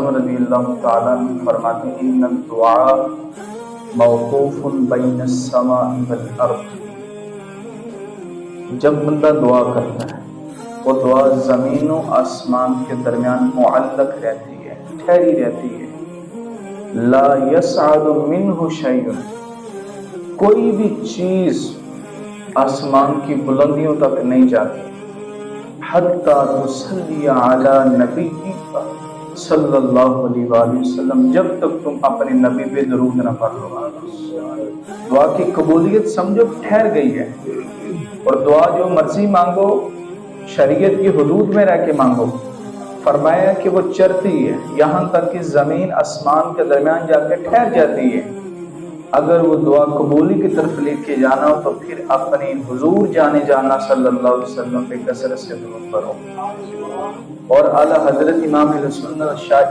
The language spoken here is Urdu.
اعظم رضی اللہ تعالیٰ عنہ فرماتے ہیں ان الدعاء موقوف بین السماء والارض، جب بندہ دعا کرتا ہے وہ دعا زمین و آسمان کے درمیان معلق رہتی ہے، ٹھہری رہتی ہے۔ لا یصعد منہ شیء، کوئی بھی چیز آسمان کی بلندیوں تک نہیں جاتی، حتی تصلی علی نبیک صلی اللہ علیہ وآلہ وسلم، جب تک تم اپنے نبی پہ درود نہ پڑھو۔ دعا کی قبولیت سمجھو ٹھہر گئی ہے، اور دعا جو مرضی مانگو شریعت کی حدود میں رہ کے مانگو۔ فرمایا کہ وہ چرتی ہے یہاں تک کہ زمین آسمان کے درمیان جا کے ٹھہر جاتی ہے۔ اگر وہ دعا قبولی کی طرف لے کے جانا ہو تو پھر اپنی حضور جانے جانا صلی اللہ علیہ وسلم پہ کثرت سے درود پڑھو۔ اور اعلیٰ حضرت امام اہل سنت شاہ